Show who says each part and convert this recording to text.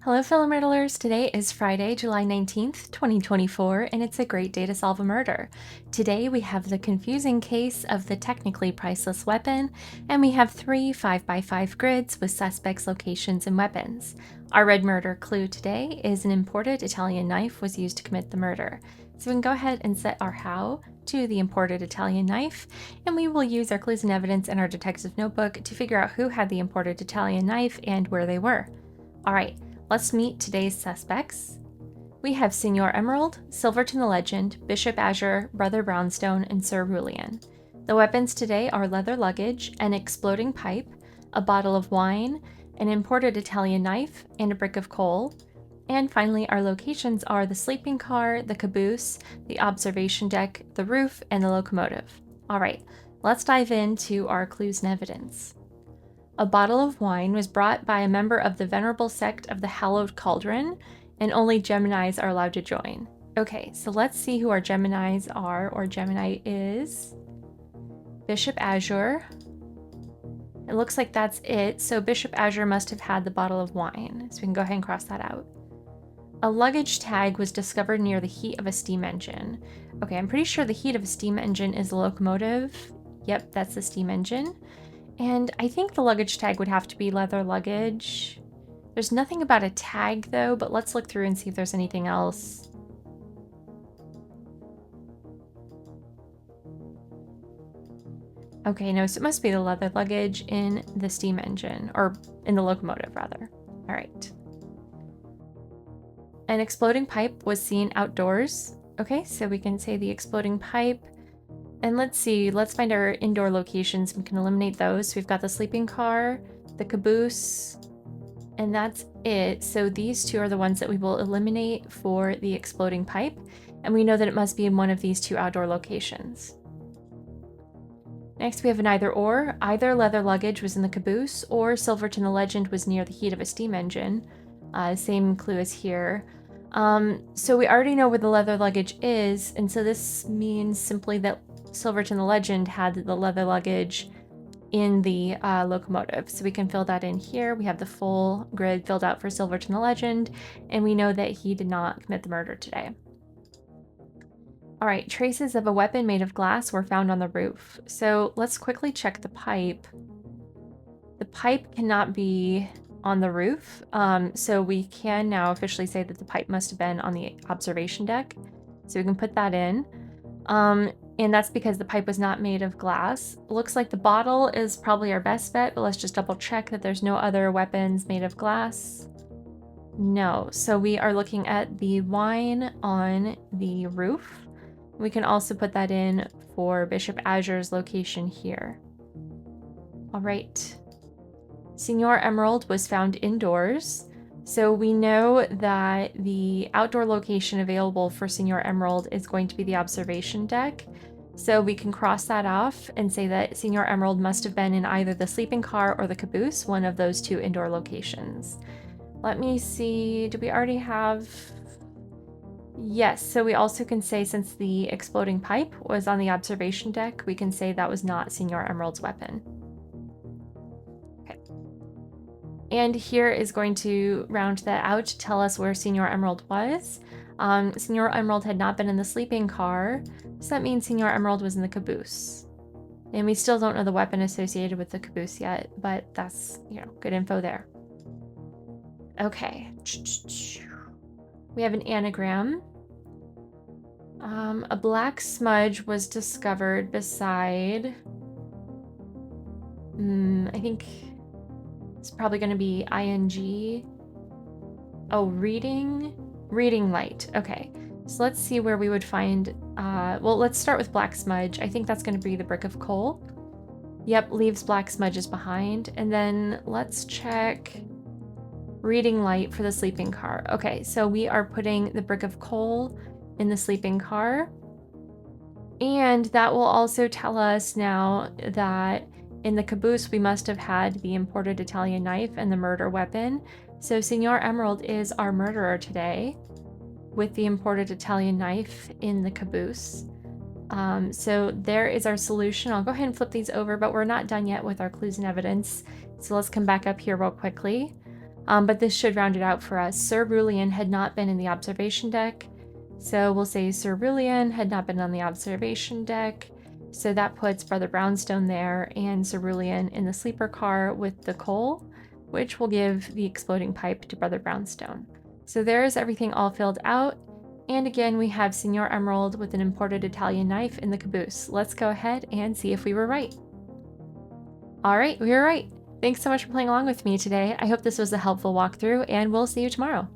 Speaker 1: Hello, fellow murderers. Today is Friday, July 19th, 2024, and it's a great day to solve a murder. Today we have the confusing case of the technically priceless weapon, and we have three 5x5 grids with suspects, locations, and weapons. Our red murder clue today is an imported Italian knife was used to commit the murder. So we can go ahead and set our how to the imported Italian knife, and we will use our clues and evidence in our detective notebook to figure out who had the imported Italian knife and where they were. Alright. Let's meet today's suspects. We have Signor Emerald, Silverton the Legend, Bishop Azure, Brother Brownstone, and Sir Rulian. The weapons today are leather luggage, an exploding pipe, a bottle of wine, an imported Italian knife, and a brick of coal. And finally, our locations are the sleeping car, the caboose, the observation deck, the roof, and the locomotive. Alright, let's dive into our clues and evidence. A bottle of wine was brought by a member of the venerable sect of the Hallowed Cauldron, and only Geminis are allowed to join. Okay, so let's see who our Geminis are, or Gemini is. Bishop Azure. It looks like that's it, so Bishop Azure must have had the bottle of wine, so we can go ahead and cross that out. A luggage tag was discovered near the heat of a steam engine. Okay, I'm pretty sure the heat of a steam engine is the locomotive. Yep, that's the steam engine. And I think the luggage tag would have to be leather luggage. There's nothing about a tag though, but let's look through and see if there's anything else. Okay, no, so it must be the leather luggage in the steam engine, or in the locomotive rather. All right. An exploding pipe was seen outdoors. Okay, so we can say the exploding pipe. And let's see, let's find our indoor locations. We can eliminate those. So we've got the sleeping car, the caboose, and that's it. So these two are the ones that we will eliminate for the exploding pipe. And we know that it must be in one of these two outdoor locations. Next, we have an either or. Either leather luggage was in the caboose, or Silverton the Legend was near the heat of a steam engine. Same clue as here. So we already know where the leather luggage is, and so this means simply that Silverton the Legend had the leather luggage in the locomotive. So we can fill that in here. We have the full grid filled out for Silverton the Legend, and we know that he did not commit the murder today. All right, traces of a weapon made of glass were found on the roof. So let's quickly check the pipe. The pipe cannot be on the roof, so we can now officially say that the pipe must have been on the observation deck. So we can put that in. And that's because the pipe was not made of glass. Looks like the bottle is probably our best bet, but let's just double check that there's no other weapons made of glass. No, so we are looking at the wine on the roof. We can also put that in for Bishop Azure's location here. All right. Signor Emerald was found indoors. So we know that the outdoor location available for Signor Emerald is going to be the observation deck. So we can cross that off and say that Signor Emerald must have been in either the sleeping car or the caboose, one of those two indoor locations. Let me see, do we already have... Yes, so we also can say since the exploding pipe was on the observation deck, we can say that was not Signor Emerald's weapon. And here is going to round that out to tell us where Signor Emerald was. Signor Emerald had not been in the sleeping car, so that means Signor Emerald was in the caboose. And we still don't know the weapon associated with the caboose yet, but that's, good info there. Okay. We have an anagram. A black smudge was discovered beside... I think... It's probably going to be ing. Oh, reading light. Okay, so let's see where we would find, well, let's start with black smudge. I think that's going to be the brick of coal. Yep, leaves black smudges behind. And then let's check reading light for the sleeping car. Okay, so we are putting the brick of coal in the sleeping car. And that will also tell us now that in the caboose, we must have had the imported Italian knife and the murder weapon. So Signor Emerald is our murderer today with the imported Italian knife in the caboose. So there is our solution. I'll go ahead and flip these over, but we're not done yet with our clues and evidence. So let's come back up here real quickly. but this should round it out for us. Cerulean had not been in the observation deck, so we'll say Cerulean had not been on the observation deck. So that puts Brother Brownstone there and Cerulean in the sleeper car with the coal, which will give the exploding pipe to Brother Brownstone. So there's everything all filled out. And again, we have Signor Emerald with an imported Italian knife in the caboose. Let's go ahead and see if we were right. All right, we were right. Thanks so much for playing along with me today. I hope this was a helpful walkthrough, and we'll see you tomorrow.